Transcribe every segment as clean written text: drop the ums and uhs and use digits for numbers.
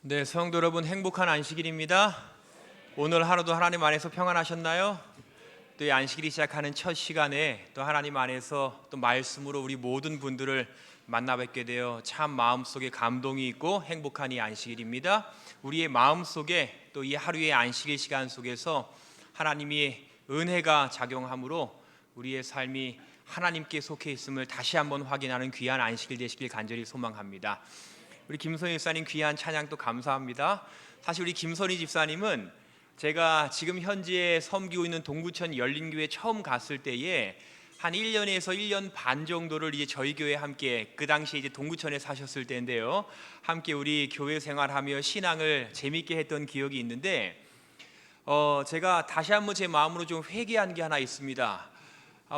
네, 성도 여러분 행복한 안식일입니다. 오늘 하루도 하나님 안에서 평안하셨나요? 또 이 안식일이 시작하는 첫 시간에 또 하나님 안에서 또 말씀으로 우리 모든 분들을 만나 뵙게 되어 참 마음속에 감동이 있고 행복한 이 안식일입니다. 우리의 마음속에 또 이 하루의 안식일 시간 속에서 하나님의 은혜가 작용하므로 우리의 삶이 하나님께 속해 있음을 다시 한번 확인하는 귀한 안식일 되시길 간절히 소망합니다. 우리 김선희 집사님 귀한 찬양 또 감사합니다. 사실 우리 김선희 집사님은 제가 지금 현재 섬기고 있는 동구천 열린교회 처음 갔을 때에 한 1년에서 1년 반 정도를 이제 저희 교회 함께, 그 당시에 이제 동구천에 사셨을 때인데요, 함께 우리 교회 생활하며 신앙을 재밌게 했던 기억이 있는데 제가 다시 한번 제 마음으로 좀 회개한 게 하나 있습니다.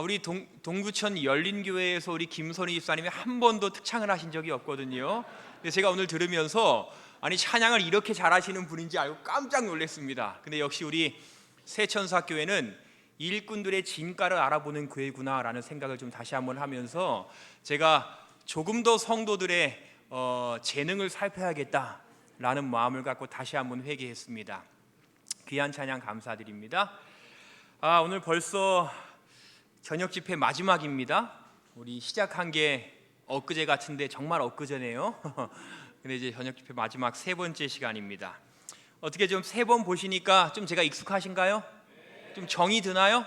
우리 동구천 열린교회에서 우리 김선희 집사님이 한 번도 특창을 하신 적이 없거든요. 근데 제가 오늘 들으면서 아니 찬양을 이렇게 잘하시는 분인지 알고 깜짝 놀랐습니다. 근데 역시 우리 새천사교회는 일꾼들의 진가를 알아보는 교회구나라는 생각을 좀 다시 한번 하면서 제가 조금 더 성도들의 재능을 살펴야겠다라는 마음을 갖고 다시 한번 회개했습니다. 귀한 찬양 감사드립니다. 오늘 벌써 저녁 집회 마지막입니다. 우리 시작한 게 엊그제 같은데 정말 엊그제네요. 근데 이제 저녁 집회 마지막 세 번째 시간입니다. 어떻게 좀 세 번 보시니까 좀 제가 익숙하신가요? 좀 정이 드나요?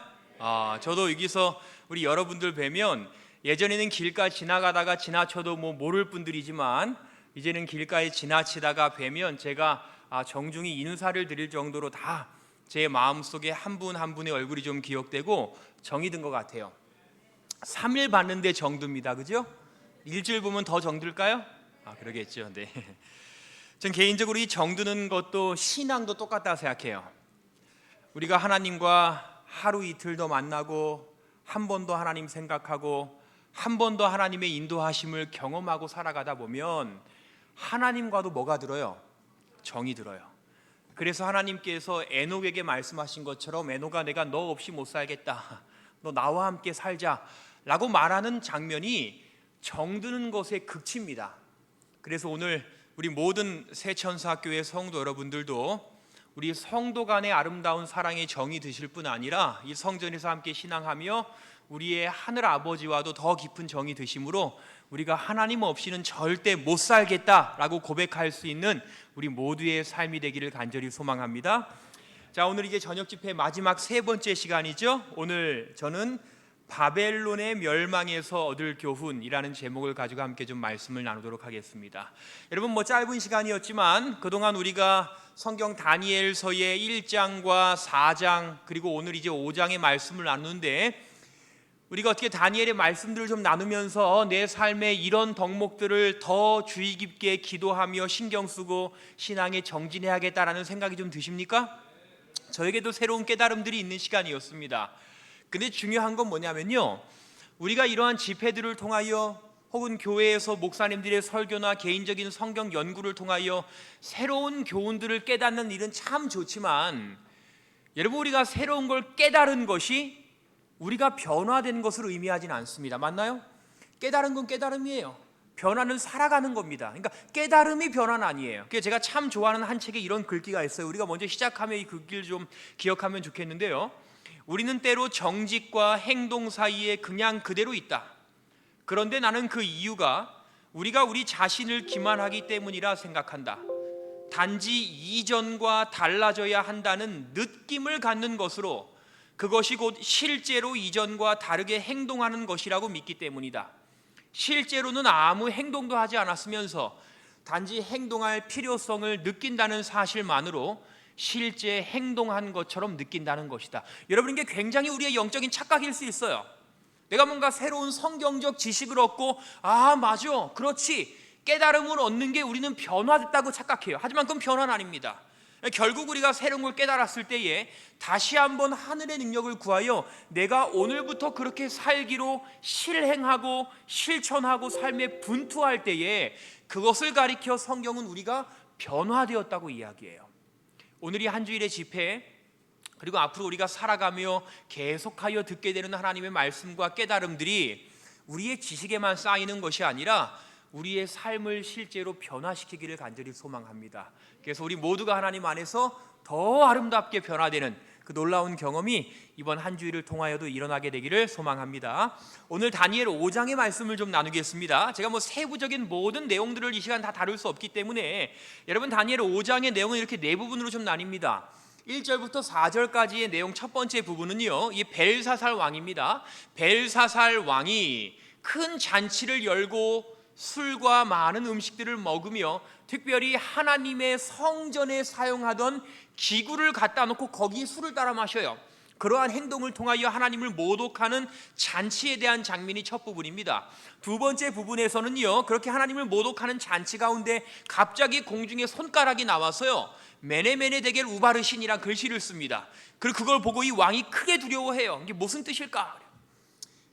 저도 여기서 우리 여러분들 뵈면 예전에는 길가 지나가다가 지나쳐도 모를 분들이지만 이제는 길가에 지나치다가 뵈면 제가 정중히 인사를 드릴 정도로 다 제 마음속에 한 분 한 분의 얼굴이 좀 기억되고 정이 든 것 같아요. 3일 봤는데 정듭니다. 그죠? 일주일 보면 더 정들까요? 그러겠죠. 네. 전 개인적으로 이 정드는 것도 신앙도 똑같다 생각해요. 우리가 하나님과 하루 이틀 더 만나고 한 번 더 하나님 생각하고 한 번 더 하나님의 인도하심을 경험하고 살아가다 보면 하나님과도 뭐가 들어요? 정이 들어요. 그래서 하나님께서 에녹에게 말씀하신 것처럼 에녹아 내가 너 없이 못 살겠다, 너 나와 함께 살자 라고 말하는 장면이 정드는 것의 극치입니다. 그래서 오늘 우리 모든 새천사교회 성도 여러분들도 우리 성도 간의 아름다운 사랑의 정이 드실 뿐 아니라 이 성전에서 함께 신앙하며 우리의 하늘 아버지와도 더 깊은 정이 드심으로 우리가 하나님 없이는 절대 못 살겠다라고 고백할 수 있는 우리 모두의 삶이 되기를 간절히 소망합니다. 자, 오늘 이제 저녁 집회 마지막 세 번째 시간이죠. 오늘 저는 바벨론의 멸망에서 얻을 교훈이라는 제목을 가지고 함께 좀 말씀을 나누도록 하겠습니다. 여러분 짧은 시간이었지만 그동안 우리가 성경 다니엘서의 1장과 4장 그리고 오늘 이제 5장의 말씀을 나누는데 우리가 어떻게 다니엘의 말씀들을 좀 나누면서 내 삶의 이런 덕목들을 더 주의 깊게 기도하며 신경 쓰고 신앙에 정진해야겠다라는 생각이 좀 드십니까? 저에게도 새로운 깨달음들이 있는 시간이었습니다. 근데 중요한 건 뭐냐면요, 우리가 이러한 집회들을 통하여 혹은 교회에서 목사님들의 설교나 개인적인 성경 연구를 통하여 새로운 교훈들을 깨닫는 일은 참 좋지만 여러분 우리가 새로운 걸 깨달은 것이 우리가 변화된 것을 의미하지는 않습니다. 맞나요? 깨달은 건 깨달음이에요. 변화는 살아가는 겁니다. 그러니까 깨달음이 변화는 아니에요. 그래서 제가 참 좋아하는 한 책에 이런 글귀가 있어요. 우리가 먼저 시작하면 이 글귀를 좀 기억하면 좋겠는데요, 우리는 때로 정직과 행동 사이에 그냥 그대로 있다. 그런데 나는 그 이유가 우리가 우리 자신을 기만하기 때문이라 생각한다. 단지 이전과 달라져야 한다는 느낌을 갖는 것으로 그것이 곧 실제로 이전과 다르게 행동하는 것이라고 믿기 때문이다. 실제로는 아무 행동도 하지 않았으면서 단지 행동할 필요성을 느낀다는 사실만으로 실제 행동한 것처럼 느낀다는 것이다. 여러분 이게 굉장히 우리의 영적인 착각일 수 있어요. 내가 뭔가 새로운 성경적 지식을 얻고 맞아, 그렇지, 깨달음을 얻는 게 우리는 변화됐다고 착각해요. 하지만 그건 변화는 아닙니다. 결국 우리가 새로운 걸 깨달았을 때에 다시 한번 하늘의 능력을 구하여 내가 오늘부터 그렇게 살기로 실행하고 실천하고 삶에 분투할 때에 그것을 가리켜 성경은 우리가 변화되었다고 이야기해요. 오늘이 한 주일의 집회 그리고 앞으로 우리가 살아가며 계속하여 듣게 되는 하나님의 말씀과 깨달음들이 우리의 지식에만 쌓이는 것이 아니라 우리의 삶을 실제로 변화시키기를 간절히 소망합니다. 그래서 우리 모두가 하나님 안에서 더 아름답게 변화되는 그 놀라운 경험이 이번 한 주일을 통하여도 일어나게 되기를 소망합니다. 오늘 다니엘 5장의 말씀을 좀 나누겠습니다. 제가 세부적인 모든 내용들을 이 시간 다 다룰 수 없기 때문에 여러분, 다니엘 5장의 내용은 이렇게 네 부분으로 좀 나뉩니다. 1절부터 4절까지의 내용 첫 번째 부분은요, 이 벨사살 왕입니다. 벨사살 왕이 큰 잔치를 열고 술과 많은 음식들을 먹으며 특별히 하나님의 성전에 사용하던 기구를 갖다 놓고 거기에 술을 따라 마셔요. 그러한 행동을 통하여 하나님을 모독하는 잔치에 대한 장면이 첫 부분입니다. 두 번째 부분에서는요, 그렇게 하나님을 모독하는 잔치 가운데 갑자기 공중에 손가락이 나와서요, 메네메네 데겔 우바르신이란 글씨를 씁니다. 그리고 그걸 보고 이 왕이 크게 두려워해요. 이게 무슨 뜻일까?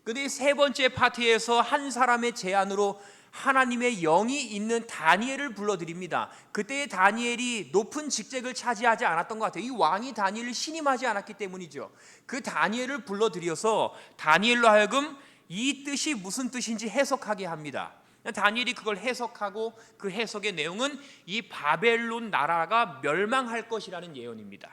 근데 세 번째 파트에서 한 사람의 제안으로 하나님의 영이 있는 다니엘을 불러드립니다. 그때의 다니엘이 높은 직책을 차지하지 않았던 것 같아요. 이 왕이 다니엘을 신임하지 않았기 때문이죠. 그 다니엘을 불러들여서 다니엘로 하여금 이 뜻이 무슨 뜻인지 해석하게 합니다. 다니엘이 그걸 해석하고 그 해석의 내용은 이 바벨론 나라가 멸망할 것이라는 예언입니다.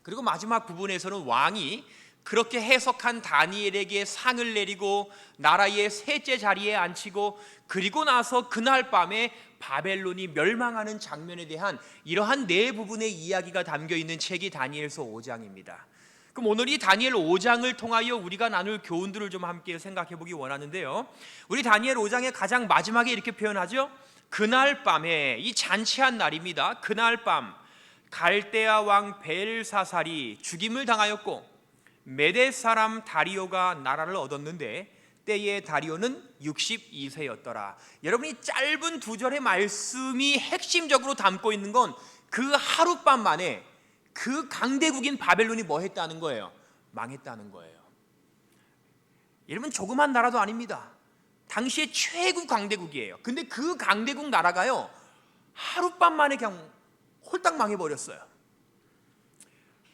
그리고 마지막 부분에서는 왕이 그렇게 해석한 다니엘에게 상을 내리고 나라의 셋째 자리에 앉히고 그리고 나서 그날 밤에 바벨론이 멸망하는 장면에 대한 이러한 네 부분의 이야기가 담겨있는 책이 다니엘서 5장입니다. 그럼 오늘 이 다니엘 5장을 통하여 우리가 나눌 교훈들을 좀 함께 생각해 보기 원하는데요, 우리 다니엘 5장의 가장 마지막에 이렇게 표현하죠. 그날 밤에, 이 잔치한 날입니다. 그날 밤 갈대아 왕 벨사살이 죽임을 당하였고 메대 사람 다리오가 나라를 얻었는데 때에 다리오는 62세였더라. 여러분이 짧은 두 절의 말씀이 핵심적으로 담고 있는 건 그 하룻밤 만에 그 강대국인 바벨론이 뭐 했다는 거예요? 망했다는 거예요. 여러분, 조그만 나라도 아닙니다. 당시의 최고 강대국이에요. 근데 그 강대국 나라가요, 하룻밤 만에 그냥 홀딱 망해버렸어요.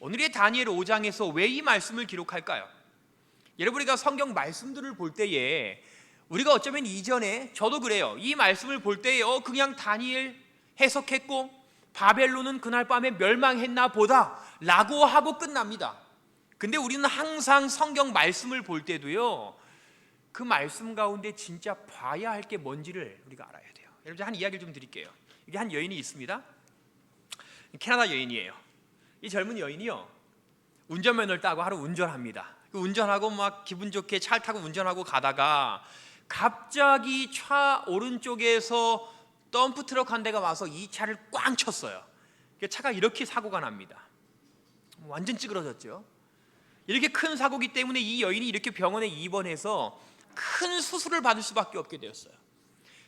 오늘의 다니엘 5장에서 왜 이 말씀을 기록할까요? 여러분, 우리가 성경 말씀들을 볼 때에 우리가 어쩌면 이전에, 저도 그래요, 이 말씀을 볼 때에 그냥 다니엘 해석했고 바벨론은 그날 밤에 멸망했나 보다 라고 하고 끝납니다. 근데 우리는 항상 성경 말씀을 볼 때도요, 그 말씀 가운데 진짜 봐야 할 게 뭔지를 우리가 알아야 돼요. 여러분, 한 이야기를 좀 드릴게요. 이게 한 여인이 있습니다. 캐나다 여인이에요. 이 젊은 여인이요, 운전면허를 따고 하루 운전합니다. 운전하고 막 기분 좋게 차를 타고 운전하고 가다가 갑자기 차 오른쪽에서 덤프트럭 한 대가 와서 이 차를 꽝 쳤어요. 차가 이렇게 사고가 납니다. 완전 찌그러졌죠. 이렇게 큰 사고기 때문에 이 여인이 이렇게 병원에 입원해서 큰 수술을 받을 수밖에 없게 되었어요.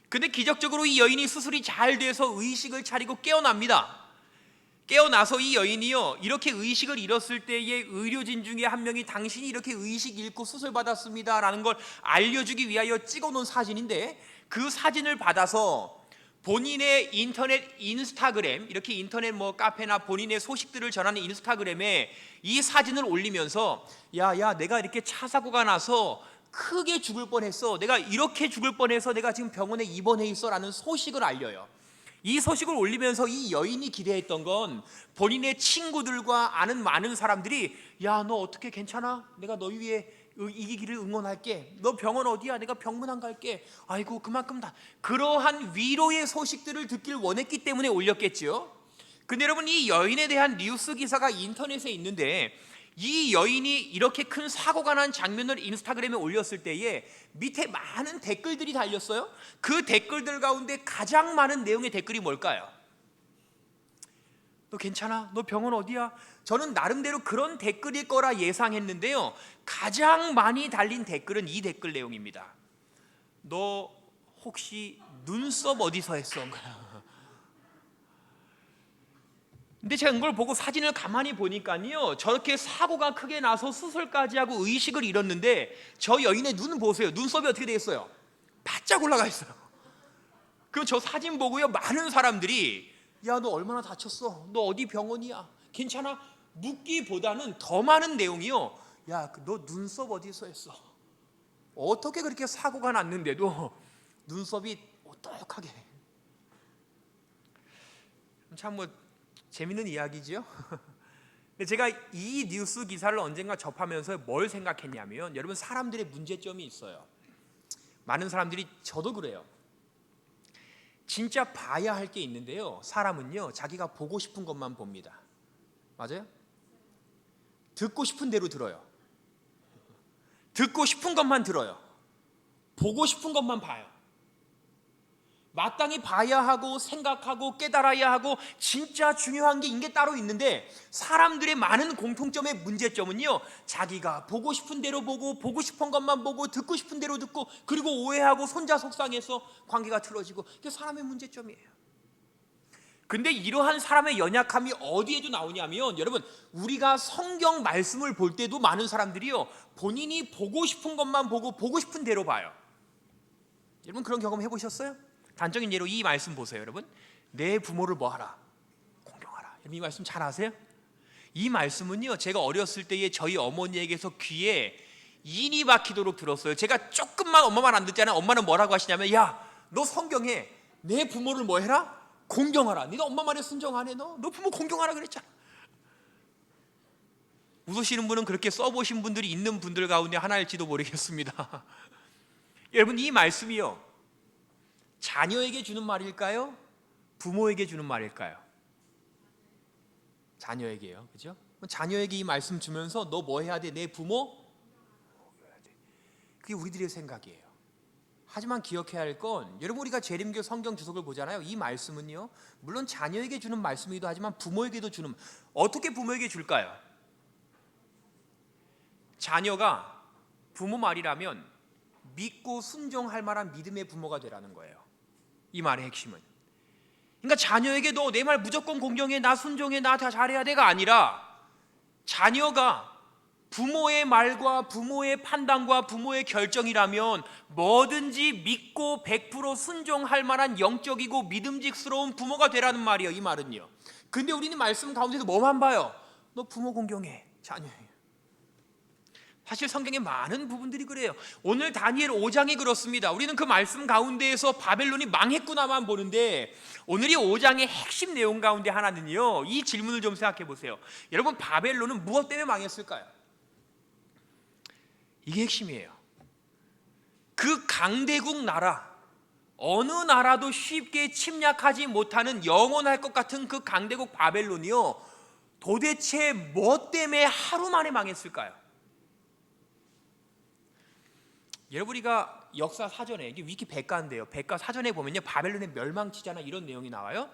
근데 기적적으로 이 여인이 수술이 잘 돼서 의식을 차리고 깨어납니다. 깨어나서 이 여인이요, 이렇게 의식을 잃었을 때의 의료진 중에 한 명이 당신이 이렇게 의식 잃고 수술받았습니다 라는 걸 알려주기 위하여 찍어놓은 사진인데, 그 사진을 받아서 본인의 인터넷 인스타그램, 이렇게 인터넷 카페나 본인의 소식들을 전하는 인스타그램에 이 사진을 올리면서 야 내가 이렇게 차 사고가 나서 크게 죽을 뻔했어, 내가 이렇게 죽을 뻔해서 내가 지금 병원에 입원해 있어 라는 소식을 알려요. 이 소식을 올리면서 이 여인이 기대했던 건 본인의 친구들과 아는 많은 사람들이 야, 너 어떻게 괜찮아? 내가 너 위해 이기기를 응원할게. 너 병원 어디야? 내가 병문안 갈게. 아이고, 그만큼 다. 그러한 위로의 소식들을 듣길 원했기 때문에 올렸겠지요. 근데 여러분, 이 여인에 대한 뉴스 기사가 인터넷에 있는데, 이 여인이 이렇게 큰 사고가 난 장면을 인스타그램에 올렸을 때에 밑에 많은 댓글들이 달렸어요. 그 댓글들 가운데 가장 많은 내용의 댓글이 뭘까요? 너 괜찮아? 너 병원 어디야? 저는 나름대로 그런 댓글일 거라 예상했는데요, 가장 많이 달린 댓글은 이 댓글 내용입니다. 너 혹시 눈썹 어디서 했어? 근데 제가 그걸 보고 사진을 가만히 보니까요, 저렇게 사고가 크게 나서 수술까지 하고 의식을 잃었는데 저 여인의 눈 보세요. 눈썹이 어떻게 돼 있어요? 바짝 올라가 있어요. 그럼 저 사진 보고요, 많은 사람들이 야, 너 얼마나 다쳤어? 너 어디 병원이야? 괜찮아? 묻기보다는 더 많은 내용이요, 야, 너 눈썹 어디서 했어? 어떻게 그렇게 사고가 났는데도 눈썹이 오똑하게. 참 재밌는 이야기죠. 제가 이 뉴스 기사를 언젠가 접하면서 뭘 생각했냐면, 여러분, 사람들의 문제점이 있어요. 많은 사람들이, 저도 그래요. 진짜 봐야 할 게 있는데요, 사람은요 자기가 보고 싶은 것만 봅니다. 맞아요? 듣고 싶은 대로 들어요. 듣고 싶은 것만 들어요. 보고 싶은 것만 봐요. 마땅히 봐야 하고 생각하고 깨달아야 하고 진짜 중요한 게 이게 따로 있는데, 사람들의 많은 공통점의 문제점은요, 자기가 보고 싶은 대로 보고 보고 싶은 것만 보고 듣고 싶은 대로 듣고, 그리고 오해하고 손자 속상해서 관계가 틀어지고, 이게 사람의 문제점이에요. 근데 이러한 사람의 연약함이 어디에도 나오냐면, 여러분, 우리가 성경 말씀을 볼 때도 많은 사람들이요, 본인이 보고 싶은 것만 보고 보고 싶은 대로 봐요. 여러분, 그런 경험 해보셨어요? 단적인 예로 이 말씀 보세요. 여러분, 내 부모를 뭐하라? 공경하라. 여러분, 이 말씀 잘 아세요? 이 말씀은요, 제가 어렸을 때에 저희 어머니에게서 귀에 인이 박히도록 들었어요. 제가 조금만 엄마 말 안 듣잖아요. 엄마는 뭐라고 하시냐면, 야, 너 성경에 내 부모를 뭐 해라? 공경하라. 네가 엄마 말에 순종 안 해? 너 부모 공경하라 그랬잖아. 웃으시는 분은 그렇게 써보신 분들이 있는 분들 가운데 하나일지도 모르겠습니다. 여러분, 이 말씀이요, 자녀에게 주는 말일까요? 부모에게 주는 말일까요? 자녀에게요. 그죠? 자녀에게 이 말씀 주면서 너 뭐 해야 돼? 내 부모? 그게 우리들의 생각이에요. 하지만 기억해야 할 건, 여러분, 우리가 재림교 성경 주석을 보잖아요. 이 말씀은요, 물론 자녀에게 주는 말씀이기도 하지만 부모에게도 주는, 어떻게 부모에게 줄까요? 자녀가 부모 말이라면 믿고 순종할 만한 믿음의 부모가 되라는 거예요. 이 말의 핵심은, 그러니까 자녀에게 너 내 말 무조건 공경해, 나 순종해, 나 다 잘해야 돼가 아니라, 자녀가 부모의 말과 부모의 판단과 부모의 결정이라면 뭐든지 믿고 100% 순종할 만한 영적이고 믿음직스러운 부모가 되라는 말이에요. 이 말은요. 근데 우리는 말씀 가운데서 뭐만 봐요? 너 부모 공경해, 자녀예요. 사실 성경의 많은 부분들이 그래요. 오늘 다니엘 5장이 그렇습니다. 우리는 그 말씀 가운데에서 바벨론이 망했구나만 보는데, 오늘 이 5장의 핵심 내용 가운데 하나는요, 이 질문을 좀 생각해 보세요. 여러분, 바벨론은 무엇 때문에 망했을까요? 이게 핵심이에요. 그 강대국 나라, 어느 나라도 쉽게 침략하지 못하는 영원할 것 같은 그 강대국 바벨론이요, 도대체 뭐 때문에 하루 만에 망했을까요? 여러분, 우리가 역사 사전에, 이게 위키 백과인데요, 백과 사전에 보면요, 바벨론의 멸망치잖아 이런 내용이 나와요.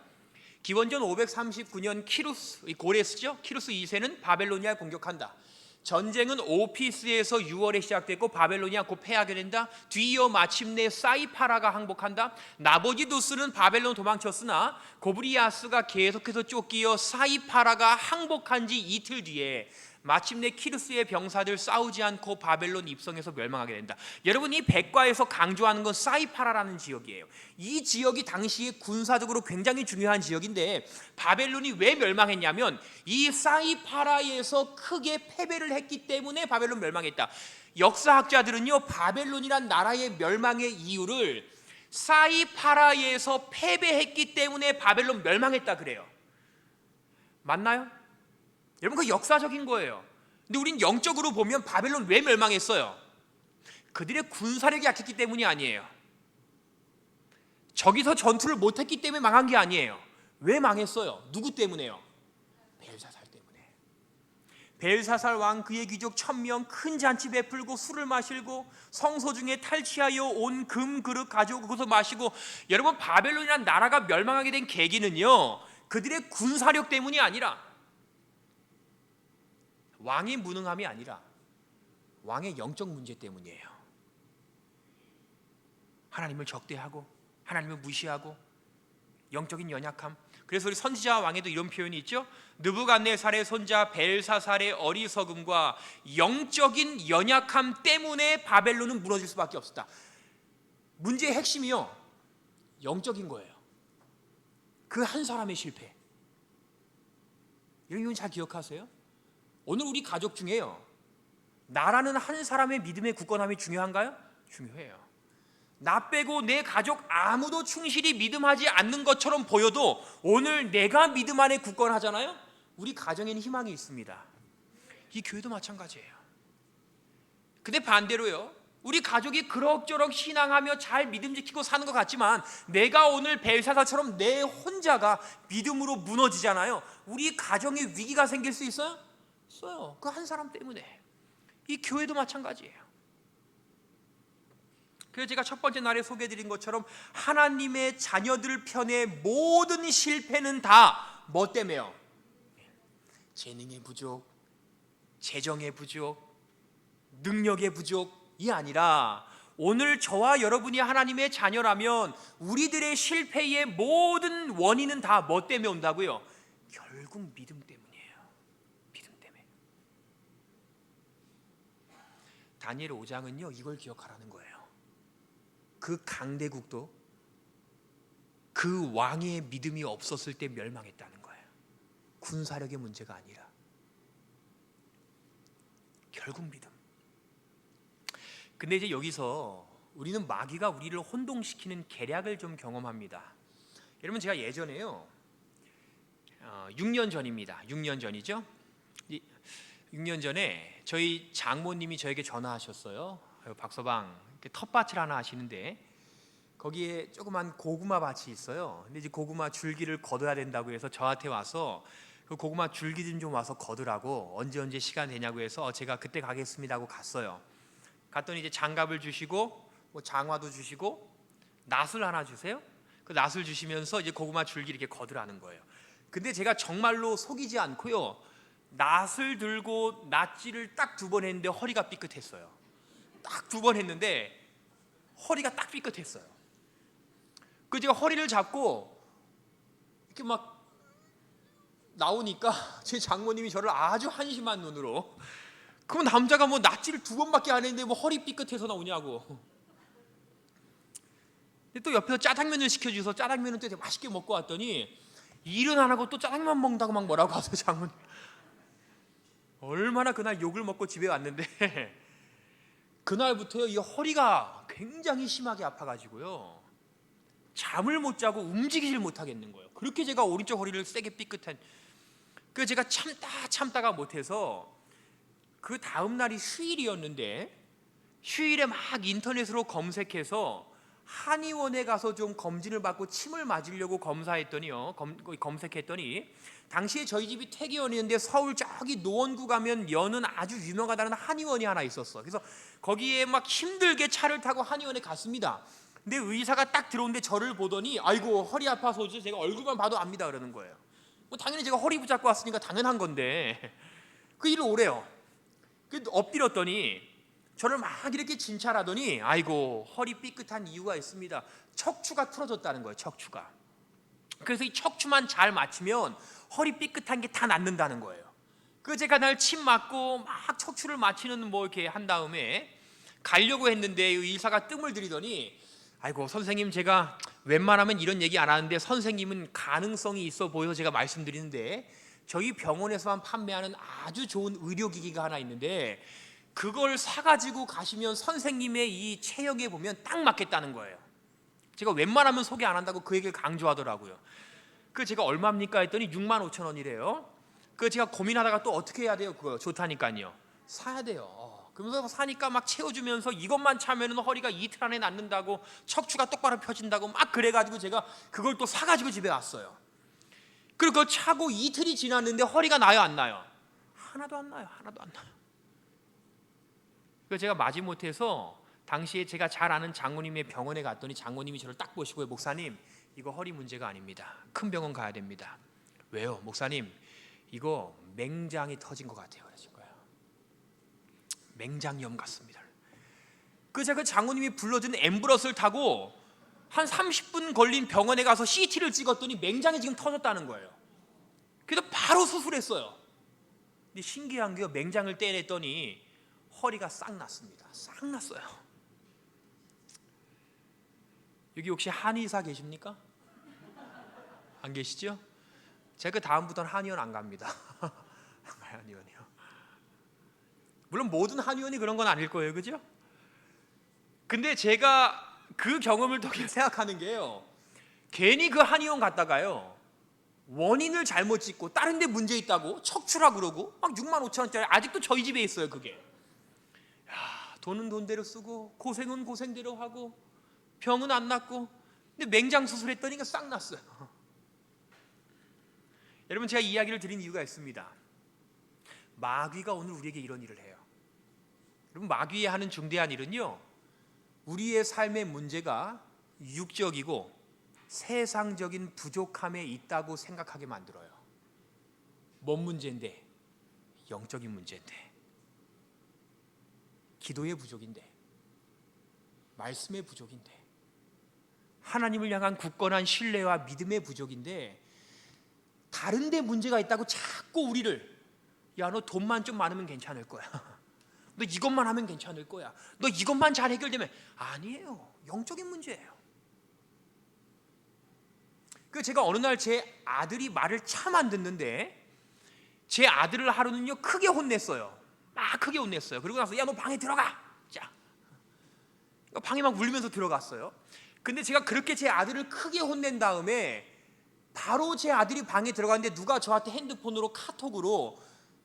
기원전 539년 키루스, 고레스죠, 키루스 2세는 바벨로니아를 공격한다. 전쟁은 오피스에서 6월에 시작됐고 바벨로니아 곧 패하게 된다. 뒤이어 마침내 사이파라가 항복한다. 나보지두스는 바벨론 도망쳤으나 고브리아스가 계속해서 쫓기어 사이파라가 항복한 지 이틀 뒤에 마침내 키루스의 병사들 싸우지 않고 바벨론 입성해서 멸망하게 된다. 여러분, 이 백과에서 강조하는 건 사이파라라는 지역이에요. 이 지역이 당시에 군사적으로 굉장히 중요한 지역인데, 바벨론이 왜 멸망했냐면 이 사이파라에서 크게 패배를 했기 때문에 바벨론 멸망했다. 역사학자들은요, 바벨론이란 나라의 멸망의 이유를 사이파라에서 패배했기 때문에 바벨론 멸망했다 그래요. 맞나요? 여러분, 그 역사적인 거예요. 근데 우린 영적으로 보면 바벨론 왜 멸망했어요? 그들의 군사력이 약했기 때문이 아니에요. 저기서 전투를 못했기 때문에 망한 게 아니에요. 왜 망했어요? 누구 때문에요? 벨사살 때문에. 벨사살 왕 그의 귀족 1000명 큰 잔치 베풀고 술을 마시고 성소 중에 탈취하여 온 금 그릇 가지고 그것을 마시고, 여러분, 바벨론이라는 나라가 멸망하게 된 계기는요, 그들의 군사력 때문이 아니라, 왕의 무능함이 아니라 왕의 영적 문제 때문이에요. 하나님을 적대하고 하나님을 무시하고 영적인 연약함. 그래서 우리 선지자 왕에도 이런 표현이 있죠. 느부갓네살의 손자 벨사살의 어리석음과 영적인 연약함 때문에 바벨론은 무너질 수밖에 없었다. 문제의 핵심이요, 영적인 거예요. 그 한 사람의 실패. 이런 건 잘 기억하세요? 오늘 우리 가족 중에요, 나라는 한 사람의 믿음의 굳건함이 중요한가요? 중요해요. 나 빼고 내 가족 아무도 충실히 믿음하지 않는 것처럼 보여도 오늘 내가 믿음 안에 굳건하잖아요. 우리 가정에는 희망이 있습니다. 이 교회도 마찬가지예요. 근데 반대로요, 우리 가족이 그럭저럭 신앙하며 잘 믿음 지키고 사는 것 같지만 내가 오늘 벨사사처럼 내 혼자가 믿음으로 무너지잖아요. 우리 가정에 위기가 생길 수 있어요? 있어요. 그 한 사람 때문에. 이 교회도 마찬가지예요. 그래서 제가 첫 번째 날에 소개해드린 것처럼 하나님의 자녀들 편의 모든 실패는 다 뭐 때문에요? 재능의 부족, 재정의 부족, 능력의 부족이 아니라 오늘 저와 여러분이 하나님의 자녀라면 우리들의 실패의 모든 원인은 다 뭐 때문에 온다고요? 결국 믿음 때문이에요. 믿음 때문에. 다니엘 5장은요 이걸 기억하라는 거예요. 그 강대국도 그 왕의 믿음이 없었을 때 멸망했다는 거예요. 군사력의 문제가 아니라 결국 믿음. 근데 이제 여기서 우리는 마귀가 우리를 혼동시키는 계략을 좀 경험합니다. 여러분, 제가 예전에요 6년 전입니다. 6년 전이죠. 6년 전에 저희 장모님이 저에게 전화하셨어요. 박서방, 텃밭을 하나 하시는데 거기에 조그만 고구마 밭이 있어요. 근데 이제 고구마 줄기를 걷어야 된다고 해서 저한테 와서 그 고구마 줄기 좀 와서 걷으라고, 언제 시간 되냐고 해서 제가 그때 가겠습니다 하고 갔어요. 갔더니 이제 장갑을 주시고 뭐 장화도 주시고 낫을 하나 주세요. 그 낫을 주시면서 이제 고구마 줄기 이렇게 걷으라는 거예요. 근데 제가 정말로 속이지 않고요, 낫을 들고 낫질을 딱 2번 했는데 허리가 삐끗했어요. 딱 2번 했는데 허리가 딱 삐끗했어요. 그 제가 허리를 잡고 이렇게 막 나오니까 제 장모님이 저를 아주 한심한 눈으로, 그럼 남자가 뭐 낫질을 2번밖에 안 했는데 뭐 허리 삐끗해서 나오냐고. 근데 또 옆에서 짜장면을 시켜주셔서 짜장면은 또 되게 맛있게 먹고 왔더니 일은 안 하고 또 짜장면 먹는다고 막 뭐라고 하세요, 장모님. 얼마나 그날 욕을 먹고 집에 왔는데 그날부터요 이 허리가 굉장히 심하게 아파가지고요 잠을 못 자고 움직이질 못하겠는 거예요. 그렇게 제가 오른쪽 허리를 세게 삐끗한. 그래서 제가 참다가 못해서 그 다음 날이 휴일이었는데 휴일에 막 인터넷으로 검색해서 한의원에 가서 좀 검진을 받고 침을 맞으려고 검사했더니요, 검색했더니 당시에 저희 집이 태계원이었는데 서울 저기 노원구 가면 여는 아주 유명하다는 한의원이 하나 있었어. 그래서 거기에 막 힘들게 차를 타고 한의원에 갔습니다. 근데 의사가 딱 들어오는데 저를 보더니 아이고 허리 아파서 오죠. 제가 얼굴만 봐도 압니다 그러는 거예요. 뭐 당연히 제가 허리 붙잡고 왔으니까 당연한 건데 그 일을 오래요. 엎드렸더니 저를 막 이렇게 진찰하더니 아이고 허리 삐끗한 이유가 있습니다. 척추가 틀어졌다는 거예요. 척추가. 그래서 이 척추만 잘 맞추면 허리 삐끗한 게 다 낫는다는 거예요. 그래서 제가 날 침 맞고 막 척추를 맞추는 뭐 이렇게 한 다음에 가려고 했는데 의사가 뜸을 들이더니 아이고 선생님, 제가 웬만하면 이런 얘기 안 하는데 선생님은 가능성이 있어 보여서 제가 말씀드리는데 저희 병원에서만 판매하는 아주 좋은 의료기기가 하나 있는데 그걸 사가지고 가시면 선생님의 이 체형에 보면 딱 맞겠다는 거예요. 제가 웬만하면 소개 안 한다고 그 얘기를 강조하더라고요. 그 제가 얼마입니까 했더니 65,000원이래요. 그 제가 고민하다가 또 어떻게 해야 돼요? 그거 좋다니까요. 사야 돼요. 그러면서 사니까 막 채워주면서 이것만 차면은 허리가 이틀 안에 낫는다고, 척추가 똑바로 펴진다고 막 그래가지고 제가 그걸 또 사가지고 집에 왔어요. 그리고 그걸 차고 이틀이 지났는데 허리가 나요 안 나요? 하나도 안 나요. 하나도 안 나요. 그래서 제가 마지못해서 당시에 제가 잘 아는 장모님의 병원에 갔더니 장모님이 저를 딱 보시고 목사님, 이거 허리 문제가 아닙니다. 큰 병원 가야 됩니다. 왜요? 목사님, 이거 맹장이 터진 것 같아요. 그러신 거예요. 맹장염 같습니다. 그래서 그 장모님이 불러준 앰뷸런스를 타고 한 30분 걸린 병원에 가서 CT를 찍었더니 맹장이 지금 터졌다는 거예요. 그래서 바로 수술했어요. 근데 신기한 게요, 맹장을 떼냈더니 허리가 싹 났습니다. 싹 났어요. 여기 혹시 한의사 계십니까? 안 계시죠? 제가 그 다음부터는 한의원 안 갑니다. 안 가요, 한의원이요. 물론 모든 한의원이 그런 건 아닐 거예요, 그죠? 근데 제가 그 경험을 통해 생각하는 게요, 괜히 그 한의원 갔다가요 원인을 잘못 짓고 다른 데 문제 있다고 척추라 그러고 막 6만 5천 원짜리 아직도 저희 집에 있어요. 그게 돈은 돈대로 쓰고 고생은 고생대로 하고 병은 안 낫고, 근데 맹장 수술했더니 싹 났어요. 여러분, 제가 이야기를 드린 이유가 있습니다. 마귀가 오늘 우리에게 이런 일을 해요. 여러분, 마귀의 하는 중대한 일은요, 우리의 삶의 문제가 육적이고 세상적인 부족함에 있다고 생각하게 만들어요. 뭔 문제인데? 영적인 문제인데, 기도의 부족인데, 말씀의 부족인데, 하나님을 향한 굳건한 신뢰와 믿음의 부족인데, 다른 데 문제가 있다고 자꾸 우리를, 야, 너 돈만 좀 많으면 괜찮을 거야, 너 이것만 하면 괜찮을 거야, 너 이것만 잘 해결되면. 아니에요. 영적인 문제예요. 그 제가 어느 날 제 아들이 말을 참 안 듣는데, 제 아들을 하루는요 크게 혼냈어요. 막 크게 혼냈어요. 그러고 나서, 야, 너 방에 들어가. 자, 방에 막 울면서 들어갔어요. 근데 제가 그렇게 제 아들을 크게 혼낸 다음에 바로 제 아들이 방에 들어갔는데 누가 저한테 핸드폰으로 카톡으로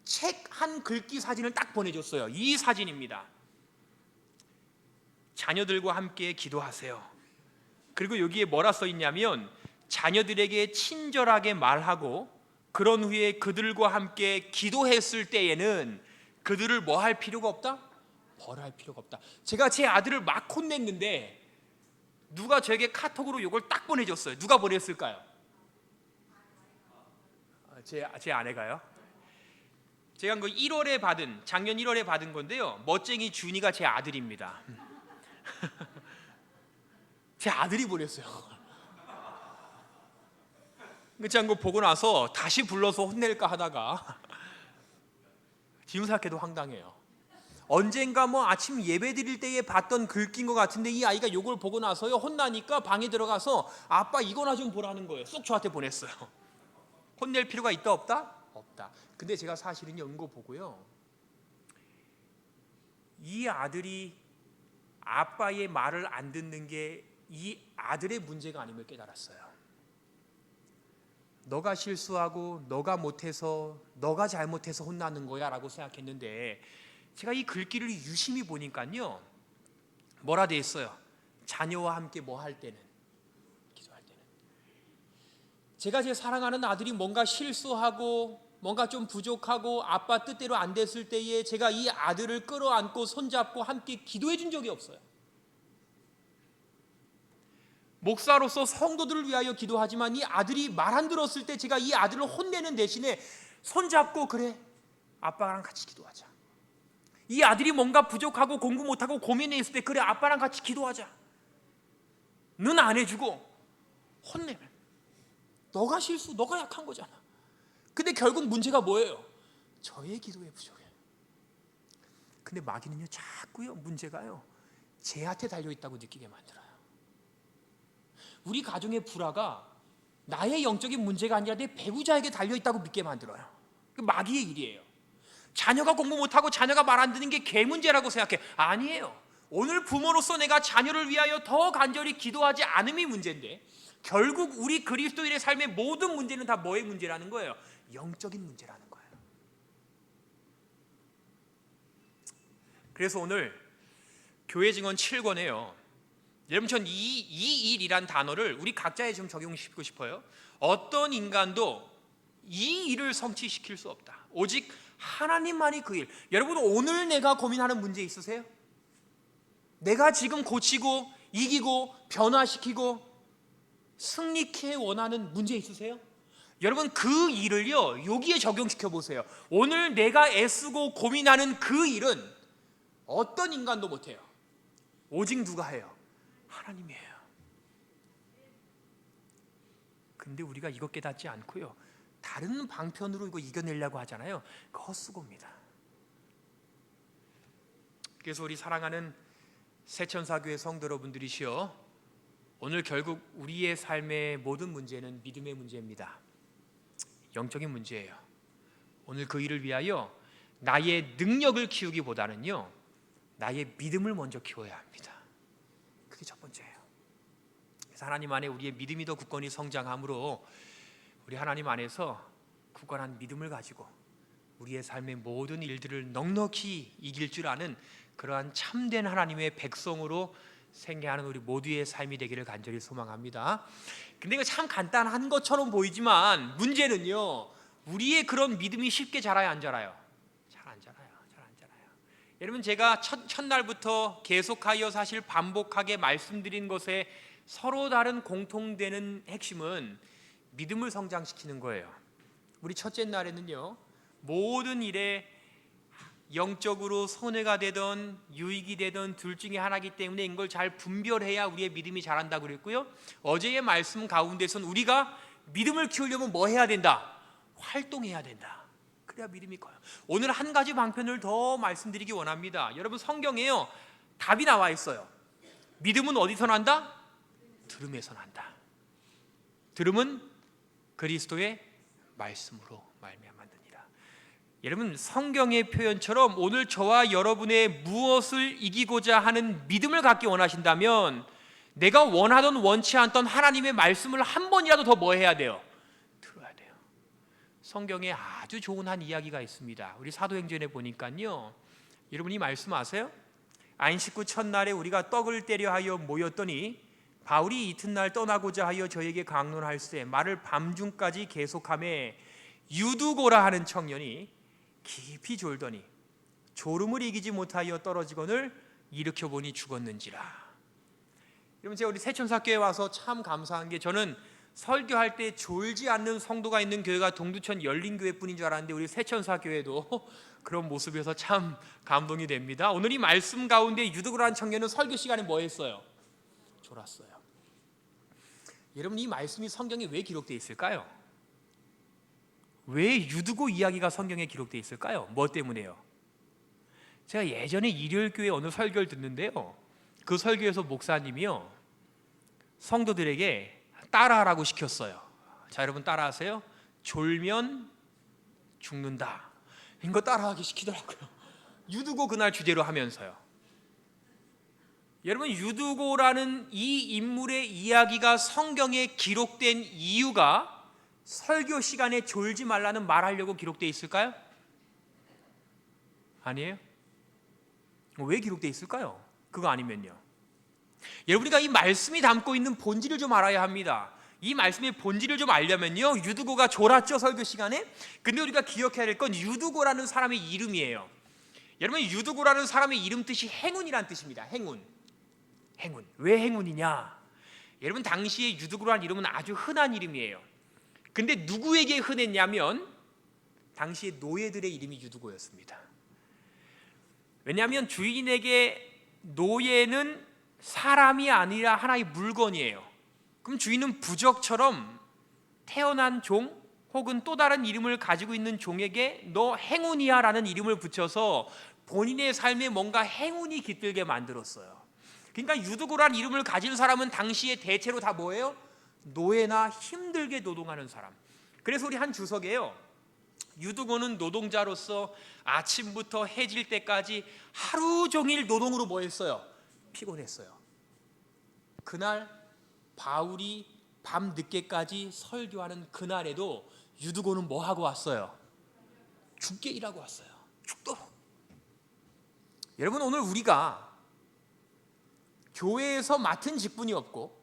책 한 글귀 사진을 딱 보내줬어요. 이 사진입니다. 자녀들과 함께 기도하세요. 그리고 여기에 뭐라 써 있냐면, 자녀들에게 친절하게 말하고 그런 후에 그들과 함께 기도했을 때에는 그들을 뭐 할 필요가 없다? 벌할 필요가 없다. 제가 제 아들을 막 혼냈는데 누가 저에게 카톡으로 이걸 딱 보내줬어요. 누가 보냈을까요? 제 아내가요. 제가 그 1월에 받은, 작년 1월에 받은 건데요, 멋쟁이 준이가 제 아들입니다. 제 아들이 보냈어요. 제가 그거 보고 나서 다시 불러서 혼낼까 하다가 지금 생각해도 황당해요. 언젠가 뭐 아침 예배 드릴 때에 봤던 글귀인 것 같은데, 이 아이가 이걸 보고 나서요 혼나니까 방에 들어가서 아빠 이거나 좀 보라는 거예요. 쏙 저한테 보냈어요. 혼낼 필요가 있다 없다? 없다. 근데 제가 사실은 연거 보고요, 이 아들이 아빠의 말을 안 듣는 게 이 아들의 문제가 아님을 깨달았어요. 너가 실수하고 너가 못해서 너가 잘못해서 혼나는 거야 라고 생각했는데, 제가 이 글귀를 유심히 보니까요 뭐라 돼 있어요? 자녀와 함께 뭐 할 때는, 기도할 때는. 제가 제 사랑하는 아들이 뭔가 실수하고 뭔가 좀 부족하고 아빠 뜻대로 안 됐을 때에 제가 이 아들을 끌어안고 손잡고 함께 기도해 준 적이 없어요. 목사로서 성도들을 위하여 기도하지만 이 아들이 말 안 들었을 때 제가 이 아들을 혼내는 대신에 손잡고, 그래 아빠랑 같이 기도하자. 이 아들이 뭔가 부족하고 공부 못하고 고민해 있을 때, 그래 아빠랑 같이 기도하자. 는 안 해주고 혼내면 너가 실수, 너가 약한 거잖아. 근데 결국 문제가 뭐예요? 저의 기도에 부족해요. 근데 마귀는요 자꾸요 문제가요 쟤한테 달려있다고 느끼게 만들어요. 우리 가정의 불화가 나의 영적인 문제가 아니라 내 배우자에게 달려있다고 믿게 만들어요. 마귀의 일이에요. 자녀가 공부 못하고 자녀가 말 안 듣는 게 걔 문제라고 생각해. 아니에요. 오늘 부모로서 내가 자녀를 위하여 더 간절히 기도하지 않음이 문제인데, 결국 우리 그리스도인의 삶의 모든 문제는 다 뭐의 문제라는 거예요? 영적인 문제라는 거예요. 그래서 오늘 교회 증언 7권에요, 여러분 전 이 일이란 단어를 우리 각자에 좀 적용시키고 싶어요. 어떤 인간도 이 일을 성취시킬 수 없다. 오직 하나님만이 그 일. 여러분, 오늘 내가 고민하는 문제 있으세요? 내가 지금 고치고 이기고 변화시키고 승리케 원하는 문제 있으세요? 여러분, 그 일을요 여기에 적용시켜 보세요. 오늘 내가 애쓰고 고민하는 그 일은 어떤 인간도 못해요. 오직 누가 해요? 하나님이에요. 근데 우리가 이거 깨닫지 않고요 다른 방편으로 이거 이겨내려고 하잖아요. 그거 헛수고입니다. 그래서 우리 사랑하는 새천사교회 성도 여러분들이시여, 오늘 결국 우리의 삶의 모든 문제는 믿음의 문제입니다. 영적인 문제예요. 오늘 그 일을 위하여 나의 능력을 키우기보다는요 나의 믿음을 먼저 키워야 합니다. 그게 첫 번째예요. 그래서 하나님 안에 우리의 믿음이 더 굳건히 성장함으로 우리 하나님 안에서 굳건한 믿음을 가지고 우리의 삶의 모든 일들을 넉넉히 이길 줄 아는 그러한 참된 하나님의 백성으로 생애하는 우리 모두의 삶이 되기를 간절히 소망합니다. 근데 이거 참 간단한 것처럼 보이지만 문제는요, 우리의 그런 믿음이 쉽게 자라요, 안 자라요? 잘 안 자라요. 여러분, 제가 첫날부터 계속하여 사실 반복하게 말씀드린 것에 서로 다른 공통되는 핵심은 믿음을 성장시키는 거예요. 우리 첫째 날에는요, 모든 일에 영적으로 손해가 되든 유익이 되든 둘 중에 하나이기 때문에 이걸 잘 분별해야 우리의 믿음이 자란다고 그랬고요. 어제의 말씀 가운데서는 우리가 믿음을 키우려면 뭐 해야 된다? 활동해야 된다. 그래야 믿음이 커요. 오늘 한 가지 방편을 더 말씀드리기 원합니다. 여러분, 성경에요, 답이 나와 있어요. 믿음은 어디서 난다? 들음에서 난다. 들음은 그리스도의 말씀으로 말미암아 느니라. 여러분, 성경의 표현처럼 오늘 저와 여러분의 무엇을 이기고자 하는 믿음을 갖기 원하신다면 내가 원하던 원치 않던 하나님의 말씀을 한 번이라도 더 뭐 해야 돼요? 들어야 돼요. 성경에 아주 좋은 한 이야기가 있습니다. 우리 사도행전에 보니까요, 여러분이 말씀 아세요? 안식구 첫날에 우리가 떡을 떼려 하여 모였더니 바울이 이튿날 떠나고자 하여 저에게 강론할세 말을 밤중까지 계속하매 유두고라 하는 청년이 깊이 졸더니 졸음을 이기지 못하여 떨어지거늘 일으켜보니 죽었는지라. 여러분, 제가 우리 새천사교회 와서 참 감사한 게, 저는 설교할 때 졸지 않는 성도가 있는 교회가 동두천 열린교회뿐인 줄 알았는데 우리 새천사교회도 그런 모습이어서 참 감동이 됩니다. 오늘 이 말씀 가운데 유두고라는 청년은 설교 시간에 뭐 했어요? 졸았어요. 여러분, 이 말씀이 성경에 왜 기록되어 있을까요? 왜 유두고 이야기가 성경에 기록되어 있을까요? 뭐 때문에요? 제가 예전에 일요일교회 어느 설교를 듣는데요, 그 설교에서 목사님이요, 성도들에게 따라하라고 시켰어요. 자, 여러분 따라하세요. 졸면 죽는다. 이거 따라하기 시키더라고요. 유두고 그날 주제로 하면서요. 여러분, 유두고라는 이 인물의 이야기가 성경에 기록된 이유가 설교 시간에 졸지 말라는 말하려고 기록되어 있을까요? 아니에요? 왜 기록되어 있을까요? 그거 아니면요, 여러분, 우리가 이 말씀이 담고 있는 본질을 좀 알아야 합니다. 이 말씀의 본질을 좀 알려면요, 유두고가 졸았죠, 설교 시간에. 근데 우리가 기억해야 될 건 유두고라는 사람의 이름이에요. 여러분, 유두고라는 사람의 이름 뜻이 행운이란 뜻입니다. 행운. 왜 행운이냐? 여러분, 당시에 유두고라는 이름은 아주 흔한 이름이에요. 근데 누구에게 흔했냐면 당시에 노예들의 이름이 유두고였습니다. 왜냐하면 주인에게 노예는 사람이 아니라 하나의 물건이에요. 그럼 주인은 부적처럼 태어난 종 혹은 또 다른 이름을 가지고 있는 종에게 너 행운이야 라는 이름을 붙여서 본인의 삶에 뭔가 행운이 깃들게 만들었어요. 그러니까 유두고라는 이름을 가진 사람은 당시에 대체로 다 뭐예요? 노예나 힘들게 노동하는 사람. 그래서 우리 한 주석에요, 유두고는 노동자로서 아침부터 해질 때까지 하루 종일 노동으로 뭐 했어요? 피곤했어요. 그날 바울이 밤 늦게까지 설교하는 그날에도 유두고는 뭐 하고 왔어요? 죽게 일하고 왔어요. 죽도록. 여러분, 오늘 우리가 교회에서 맡은 직분이 없고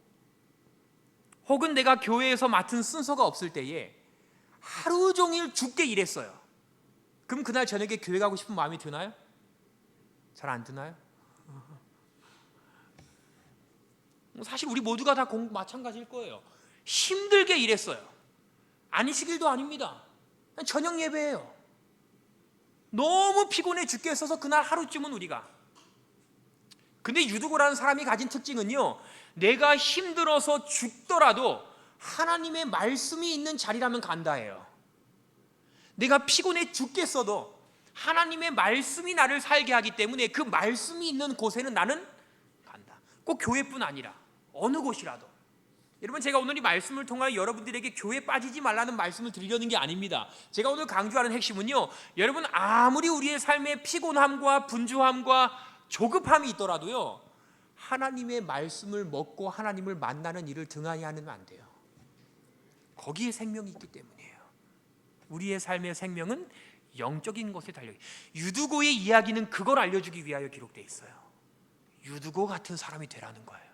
혹은 내가 교회에서 맡은 순서가 없을 때에 하루 종일 죽게 일했어요. 그럼 그날 저녁에 교회 가고 싶은 마음이 드나요? 잘 안 드나요? 사실 우리 모두가 다 마찬가지일 거예요. 힘들게 일했어요. 안식일도 아닙니다. 저녁 예배예요. 너무 피곤해 죽겠어서 그날 하루쯤은 우리가. 근데 유두고라는 사람이 가진 특징은요, 내가 힘들어서 죽더라도 하나님의 말씀이 있는 자리라면 간다예요. 내가 피곤해 죽겠어도 하나님의 말씀이 나를 살게 하기 때문에 그 말씀이 있는 곳에는 나는 간다. 꼭 교회뿐 아니라 어느 곳이라도. 여러분, 제가 오늘 이 말씀을 통하여 여러분들에게 교회에 빠지지 말라는 말씀을 드리려는 게 아닙니다. 제가 오늘 강조하는 핵심은요, 여러분, 아무리 우리의 삶에 피곤함과 분주함과 조급함이 있더라도요, 하나님의 말씀을 먹고 하나님을 만나는 일을 등한히 하면 안 돼요. 거기에 생명이 있기 때문이에요. 우리의 삶의 생명은 영적인 것에 달려. 유두고의 이야기는 그걸 알려주기 위하여 기록되어 있어요. 유두고 같은 사람이 되라는 거예요.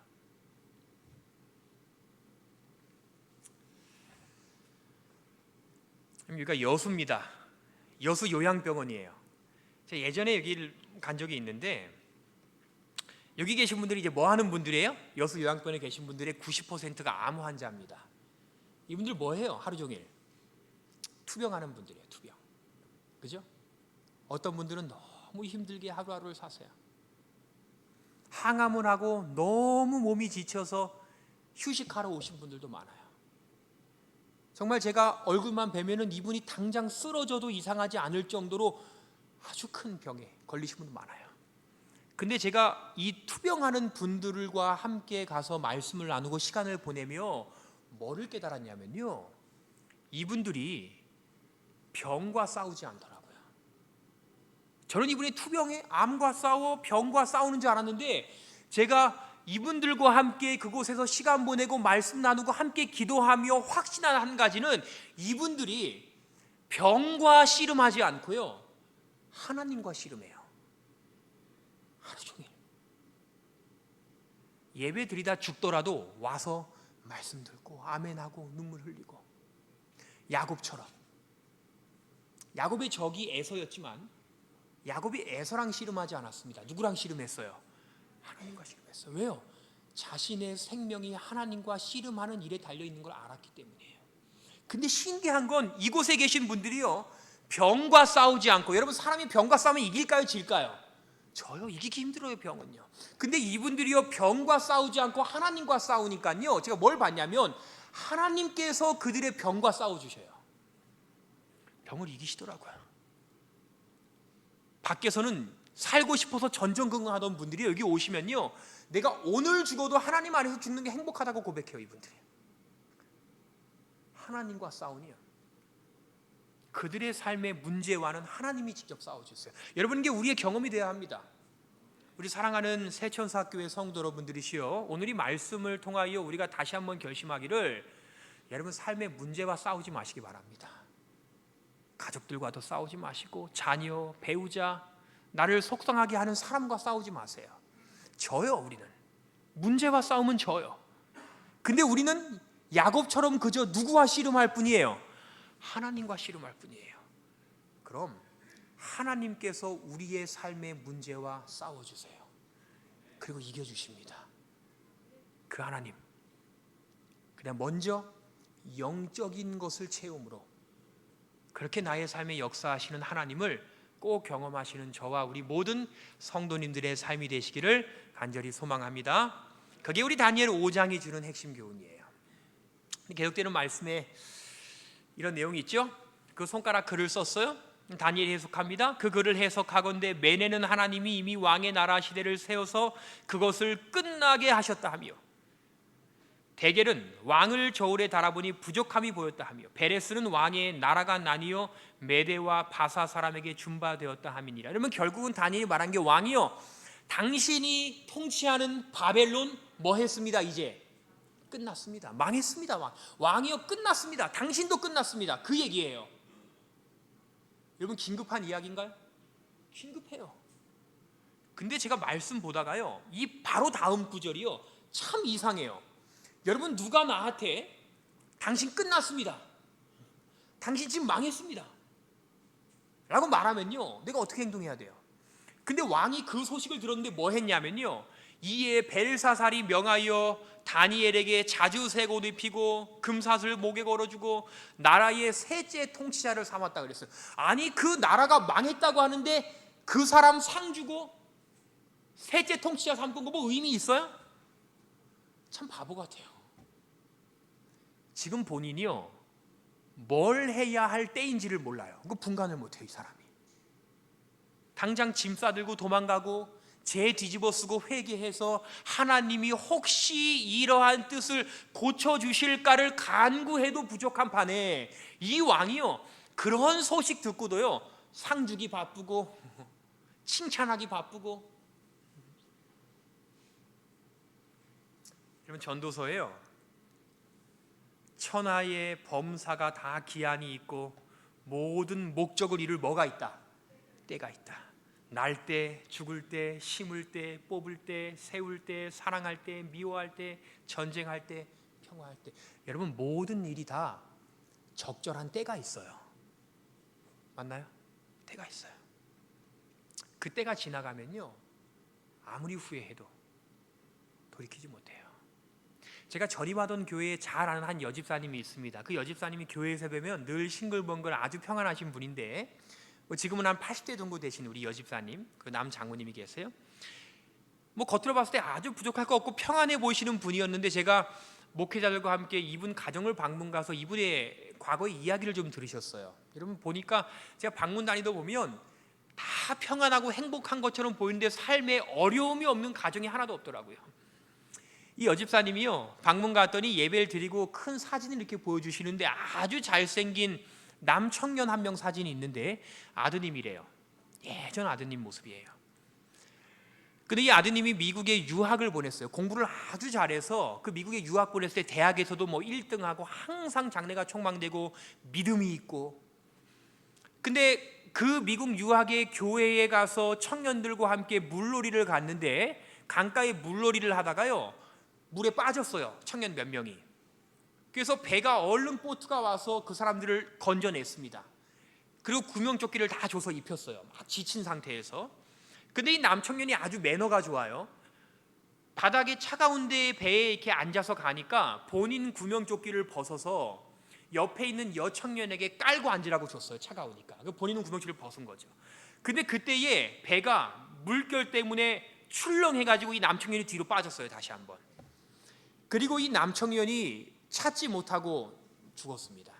여기가 여수입니다. 여수 요양병원이에요. 제가 예전에 여기를 간 적이 있는데, 여기 계신 분들이 이제 뭐 하는 분들이에요? 여수 요양병원에 계신 분들의 90%가 암 환자입니다. 이분들 뭐 해요? 하루 종일 투병하는 분들이에요. 투병. 그죠? 어떤 분들은 너무 힘들게 하루하루를 사세요. 항암을 하고 너무 몸이 지쳐서 휴식하러 오신 분들도 많아요. 정말 제가 얼굴만 뵈면은 이분이 당장 쓰러져도 이상하지 않을 정도로 아주 큰 병에 걸리신 분도 많아요. 근데 제가 이 투병하는 분들과 함께 가서 말씀을 나누고 시간을 보내며 뭐를 깨달았냐면요, 이분들이 병과 싸우지 않더라고요. 저는 이분이 투병에 암과 싸워 병과 싸우는 줄 알았는데, 제가 이분들과 함께 그곳에서 시간 보내고 말씀 나누고 함께 기도하며 확신한 한 가지는, 이분들이 병과 씨름하지 않고요, 하나님과 씨름해요. 하루 종일 예배 드리다 죽더라도 와서 말씀 듣고 아멘하고 눈물 흘리고, 야곱처럼. 야곱의 적이 에서였지만 야곱이 에서랑 씨름하지 않았습니다. 누구랑 씨름했어요? 하나님과 씨름했어요. 왜요? 자신의 생명이 하나님과 씨름하는 일에 달려있는 걸 알았기 때문이에요. 근데 신기한 건 이곳에 계신 분들이요, 병과 싸우지 않고, 여러분 사람이 병과 싸우면 이길까요? 질까요? 저요, 이기기 힘들어요, 병은요. 근데 이분들이요, 병과 싸우지 않고 하나님과 싸우니까요, 제가 뭘 봤냐면 하나님께서 그들의 병과 싸워주셔요. 병을 이기시더라고요. 밖에서는 살고 싶어서 전전긍긍하던 분들이 여기 오시면요, 내가 오늘 죽어도 하나님 안에서 죽는 게 행복하다고 고백해요. 이분들이 하나님과 싸우니요, 그들의 삶의 문제와는 하나님이 직접 싸워주세요. 여러분, 이게 우리의 경험이 되어야 합니다. 우리 사랑하는 새천사학교의 성도 여러분들이시여, 오늘 이 말씀을 통하여 우리가 다시 한번 결심하기를, 여러분 삶의 문제와 싸우지 마시기 바랍니다. 가족들과도 싸우지 마시고, 자녀, 배우자, 나를 속상하게 하는 사람과 싸우지 마세요. 져요. 우리는 문제와 싸우면 져요. 근데 우리는 야곱처럼 그저 누구와 씨름할 뿐이에요? 하나님과 씨름할 뿐이에요. 그럼 하나님께서 우리의 삶의 문제와 싸워주세요. 그리고 이겨주십니다. 그 하나님, 그냥 먼저 영적인 것을 채움으로 그렇게 나의 삶에 역사하시는 하나님을 꼭 경험하시는 저와 우리 모든 성도님들의 삶이 되시기를 간절히 소망합니다. 그게 우리 다니엘 5장이 주는 핵심 교훈이에요. 계속되는 말씀에 이런 내용이 있죠. 그 손가락 글을 썼어요. 다니엘이 해석합니다. 그 글을 해석하건대 매내는 하나님이 이미 왕의 나라 시대를 세워서 그것을 끝나게 하셨다 하며, 데겔은 왕을 저울에 달아보니 부족함이 보였다 하며, 베레스는 왕의 나라가 나뉘어 메대와 바사 사람에게 준바되었다 함이니라. 그러면 결국은 다니엘이 말한 게, 왕이요, 당신이 통치하는 바벨론 뭐 했습니다? 이제 끝났습니다. 망했습니다. 왕이요, 끝났습니다. 당신도 끝났습니다. 그 얘기예요. 여러분, 긴급한 이야기인가요? 긴급해요. 근데 제가 말씀 보다가요, 이 바로 다음 구절이요, 참 이상해요. 여러분, 누가 나한테 당신 끝났습니다, 당신 지금 망했습니다 라고 말하면요, 내가 어떻게 행동해야 돼요? 근데 왕이 그 소식을 들었는데 뭐 했냐면요, 이에 벨사살이 명하여 다니엘에게 자주색 옷 입히고 금사슬 목에 걸어주고 나라의 셋째 통치자를 삼았다 그랬어요. 아니, 그 나라가 망했다고 하는데 그 사람 상 주고 셋째 통치자 삼는 거 뭐 의미 있어요? 참 바보 같아요. 지금 본인이요, 뭘 해야 할 때인지를 몰라요. 그 분간을 못해요. 이 사람이 당장 짐 싸들고 도망가고 재 뒤집어 쓰고 회개해서 하나님이 혹시 이러한 뜻을 고쳐주실까를 간구해도 부족한 판에, 이 왕이요, 그런 소식 듣고도요, 상 주기 바쁘고 칭찬하기 바쁘고, 여러분 전도서예요. 천하의 범사가 다 기한이 있고 모든 목적을 이룰 뭐가 있다? 때가 있다. 날 때, 죽을 때, 심을 때, 뽑을 때, 세울 때, 사랑할 때, 미워할 때, 전쟁할 때, 평화할 때. 여러분 모든 일이 다 적절한 때가 있어요. 맞나요? 때가 있어요. 그 때가 지나가면요, 아무리 후회해도 돌이키지 못해요. 제가 전임하던 교회에 잘 아는 한 여집사님이 있습니다. 그 여집사님이 교회에서 뵈면 늘 싱글벙글 아주 평안하신 분인데, 지금은 한 80대 정도 되신 우리 여집사님, 그 남 장모님이 계세요. 겉으로 봤을 때 아주 부족할 거 없고 평안해 보이시는 분이었는데, 제가 목회자들과 함께 이분 가정을 방문 가서 이분의 과거의 이야기를 좀 들으셨어요. 여러분 보니까 제가 방문 다니다 보면 다 평안하고 행복한 것처럼 보이는데 삶에 어려움이 없는 가정이 하나도 없더라고요. 이 여집사님이요, 방문 갔더니 예배를 드리고 큰 사진을 이렇게 보여주시는데 아주 잘생긴 남청년 한 명 사진이 있는데 아드님이래요. 예전 아드님 모습이에요. 근데 이 아드님이 미국에 유학을 보냈어요. 공부를 아주 잘해서 그 미국에 유학 보냈을 때 대학에서도 1등하고 항상 장래가 촉망되고 믿음이 있고, 근데 그 미국 유학의 교회에 가서 청년들과 함께 물놀이를 갔는데 강가에 물놀이를 하다가요, 물에 빠졌어요. 청년 몇 명이. 그래서 배가 얼른 보트가 와서 그 사람들을 건져냈습니다. 그리고 구명조끼를 다 줘서 입혔어요. 막 지친 상태에서. 근데 이 남청년이 아주 매너가 좋아요. 바닥에 차가운 데 배에 이렇게 앉아서 가니까 본인 구명조끼를 벗어서 옆에 있는 여청년에게 깔고 앉으라고 줬어요. 차가우니까. 본인은 구명조끼를 벗은 거죠. 근데 그때에 배가 물결 때문에 출렁해가지고 이 남청년이 뒤로 빠졌어요. 다시 한번. 그리고 이 남청년이 찾지 못하고 죽었습니다.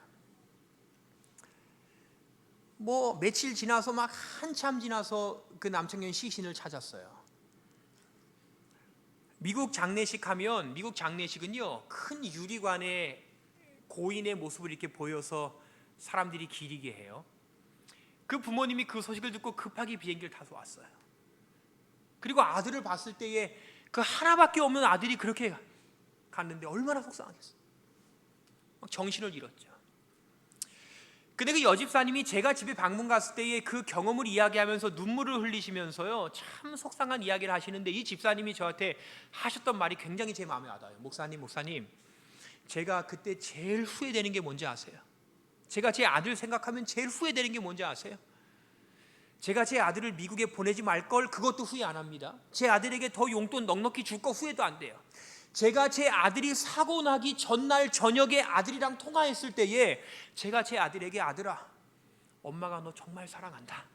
며칠 지나서 막 한참 지나서 그 남청년 시신을 찾았어요. 미국 장례식 하면, 미국 장례식은요, 큰 유리관에 고인의 모습을 이렇게 보여서 사람들이 기리게 해요. 그 부모님이 그 소식을 듣고 급하게 비행기를 타서 왔어요. 그리고 아들을 봤을 때에 그 하나밖에 없는 아들이 그렇게 갔는데 얼마나 속상하겠어요. 막 정신을 잃었죠. 근데 그 여집사님이 제가 집에 방문 갔을 때의 그 경험을 이야기하면서 눈물을 흘리시면서요, 참 속상한 이야기를 하시는데, 이 집사님이 저한테 하셨던 말이 굉장히 제 마음에 와닿아요. 목사님, 제가 그때 제일 후회되는 게 뭔지 아세요? 제가 제 아들 생각하면 제일 후회되는 게 뭔지 아세요? 제가 제 아들을 미국에 보내지 말걸, 그것도 후회 안 합니다. 제 아들에게 더 용돈 넉넉히 줄 거 후회도 안 돼요. 제가 제 아들이 사고 나기 전날 저녁에 아들이랑 통화했을 때에 제가 제 아들에게, 아들아, 엄마가 너 정말 사랑한다,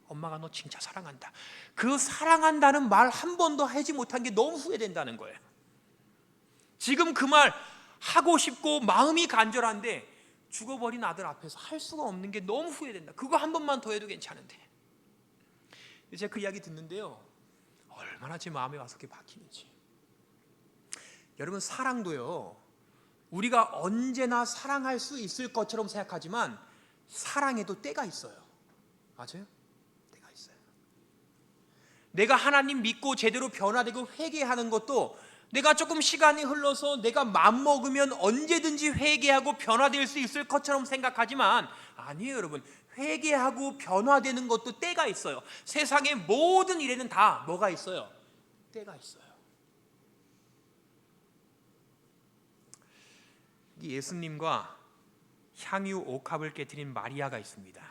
엄마가 너 진짜 사랑한다, 그 사랑한다는 말 한 번도 하지 못한 게 너무 후회된다는 거예요. 지금 그 말 하고 싶고 마음이 간절한데 죽어버린 아들 앞에서 할 수가 없는 게 너무 후회된다. 그거 한 번만 더 해도 괜찮은데. 제가 그 이야기 듣는데요, 얼마나 제 마음에 와서 그렇게 박히는지. 여러분, 사랑도요, 우리가 언제나 사랑할 수 있을 것처럼 생각하지만 사랑에도 때가 있어요. 맞아요? 때가 있어요. 내가 하나님 믿고 제대로 변화되고 회개하는 것도 내가 조금 시간이 흘러서 내가 마음먹으면 언제든지 회개하고 변화될 수 있을 것처럼 생각하지만 아니에요. 여러분, 회개하고 변화되는 것도 때가 있어요. 세상의 모든 일에는 다 뭐가 있어요? 때가 있어요. 예수님과 향유 옥합을 깨뜨린 마리아가 있습니다.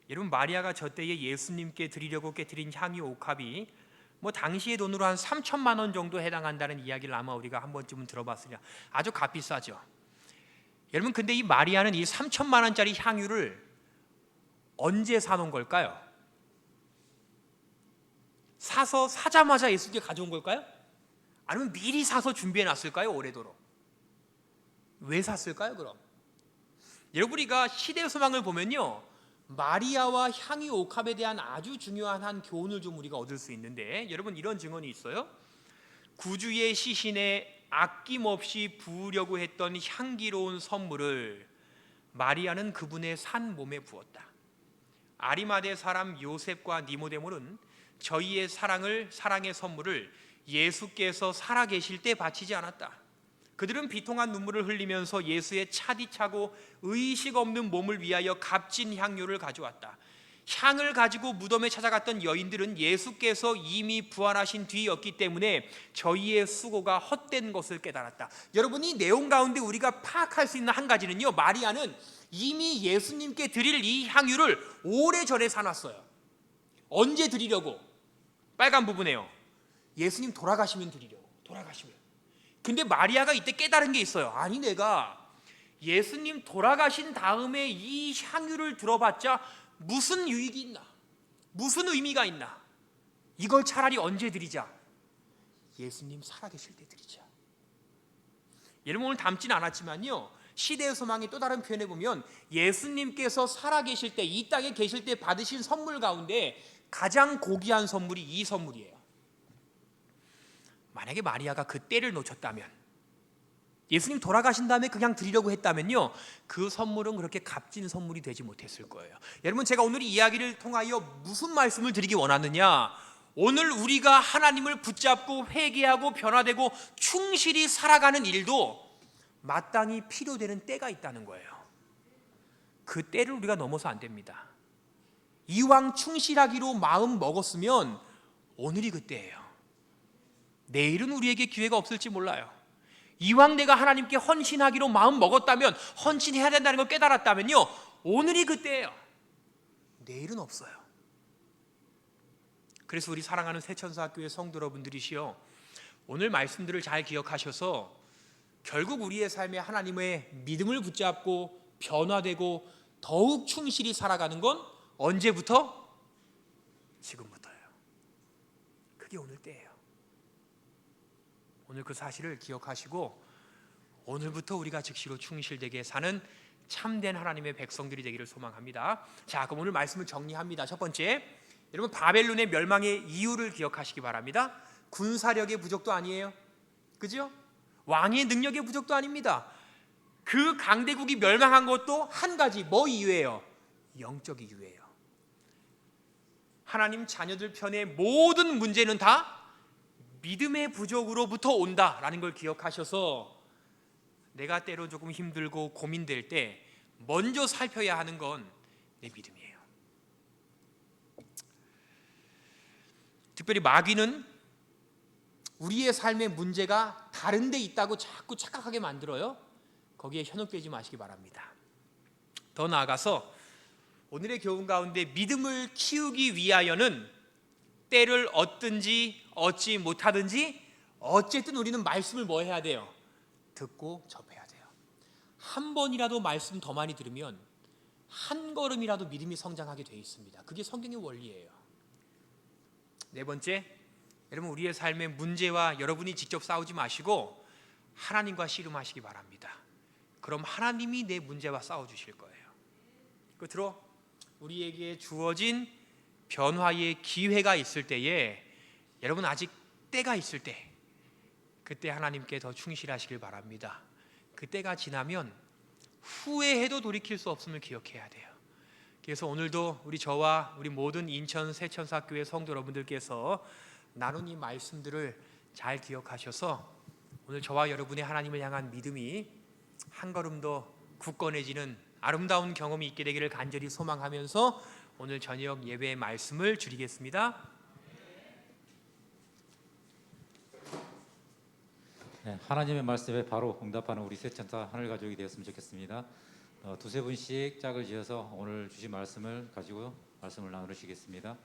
여러분, 마리아가 저 때에 예수님께 드리려고 깨뜨린 향유 옥합이 당시의 돈으로 한 3천만 원 정도 해당한다는 이야기를 아마 우리가 한 번쯤은 들어봤으려, 아주 값비싸죠. 여러분, 근데 이 마리아는 이 3천만 원짜리 향유를 언제 사놓은 걸까요? 사자마자 예수님께 가져온 걸까요? 아니면 미리 사서 준비해 놨을까요? 오래도록. 왜 샀을까요? 그럼 여러분, 우리가 시대 소망을 보면요, 마리아와 향유 옥합에 대한 아주 중요한 한 교훈을 좀 우리가 얻을 수 있는데, 여러분, 이런 증언이 있어요. 구주의 시신에 아낌없이 부으려고 했던 향기로운 선물을 마리아는 그분의 산 몸에 부었다. 아리마대 사람 요셉과 니모데모는 저희의 사랑의 선물을 예수께서 살아계실 때 바치지 않았다. 그들은 비통한 눈물을 흘리면서 예수의 차디차고 의식 없는 몸을 위하여 값진 향료를 가져왔다. 향을 가지고 무덤에 찾아갔던 여인들은 예수께서 이미 부활하신 뒤였기 때문에 저희의 수고가 헛된 것을 깨달았다. 여러분, 이 내용 가운데 우리가 파악할 수 있는 한 가지는요, 마리아는 이미 예수님께 드릴 이 향유를 오래전에 사놨어요. 언제 드리려고? 빨간 부분에요. 예수님 돌아가시면 드리려고. 돌아가시면. 근데 마리아가 이때 깨달은 게 있어요. 아니, 내가 예수님 돌아가신 다음에 이 향유를 들어봤자 무슨 유익이 있나? 무슨 의미가 있나? 이걸 차라리 언제 드리자? 예수님 살아계실 때 드리자. 여러분, 오늘 담진 않았지만요, 시대의 소망의 또 다른 표현에 보면 예수님께서 살아계실 때, 이 땅에 계실 때 받으신 선물 가운데 가장 고귀한 선물이 이 선물이에요. 만약에 마리아가 그 때를 놓쳤다면, 예수님 돌아가신 다음에 그냥 드리려고 했다면요, 그 선물은 그렇게 값진 선물이 되지 못했을 거예요. 여러분, 제가 오늘 이 이야기를 통하여 무슨 말씀을 드리기 원하느냐, 오늘 우리가 하나님을 붙잡고 회개하고 변화되고 충실히 살아가는 일도 마땅히 필요되는 때가 있다는 거예요. 그 때를 우리가 넘어서 안 됩니다. 이왕 충실하기로 마음 먹었으면 오늘이 그 때예요. 내일은 우리에게 기회가 없을지 몰라요. 이왕 내가 하나님께 헌신하기로 마음 먹었다면, 헌신해야 된다는 걸 깨달았다면요, 오늘이 그때예요. 내일은 없어요. 그래서 우리 사랑하는 새천사학교의 성도 여러분들이시여, 오늘 말씀들을 잘 기억하셔서 결국 우리의 삶에 하나님의 믿음을 붙잡고 변화되고 더욱 충실히 살아가는 건 언제부터? 지금부터예요. 그게 오늘 때예요. 오늘 그 사실을 기억하시고 오늘부터 우리가 즉시로 충실되게 사는 참된 하나님의 백성들이 되기를 소망합니다. 자, 그럼 오늘 말씀을 정리합니다. 첫 번째, 여러분, 바벨론의 멸망의 이유를 기억하시기 바랍니다. 군사력의 부족도 아니에요, 그죠? 왕의 능력의 부족도 아닙니다. 그 강대국이 멸망한 것도 한 가지, 뭐 이유예요? 영적 이유예요. 하나님 자녀들 편의 모든 문제는 다 믿음의 부족으로부터 온다라는 걸 기억하셔서 내가 때로 조금 힘들고 고민될 때 먼저 살펴야 하는 건 내 믿음이에요. 특별히 마귀는 우리의 삶의 문제가 다른 데 있다고 자꾸 착각하게 만들어요. 거기에 현혹되지 마시기 바랍니다. 더 나아가서 오늘의 교훈 가운데 믿음을 키우기 위하여는 때를 얻든지 얻지 못하든지 어쨌든 우리는 말씀을 뭐 해야 돼요? 듣고 접해야 돼요. 한 번이라도 말씀 더 많이 들으면 한 걸음이라도 믿음이 성장하게 되어 있습니다. 그게 성경의 원리예요. 네 번째, 여러분, 우리의 삶의 문제와 여러분이 직접 싸우지 마시고 하나님과 씨름하시기 바랍니다. 그럼 하나님이 내 문제와 싸워주실 거예요. 끝으로 우리에게 주어진 변화의 기회가 있을 때에, 여러분 아직 때가 있을 때, 그때 하나님께 더 충실하시길 바랍니다. 그때가 지나면 후회해도 돌이킬 수 없음을 기억해야 돼요. 그래서 오늘도 저와 우리 모든 인천 새천사교회 성도 여러분들께서 나눈 이 말씀들을 잘 기억하셔서 오늘 저와 여러분의 하나님을 향한 믿음이 한 걸음 더 굳건해지는 아름다운 경험이 있게 되기를 간절히 소망하면서 오늘 저녁 예배의 말씀을 드리겠습니다. 네, 하나님의 말씀에 바로 응답하는 우리 새천사 하늘 가족이 되었으면 좋겠습니다. 두세 분씩 짝을 지어서 오늘 주신 말씀을 가지고 말씀을 나누시겠습니다.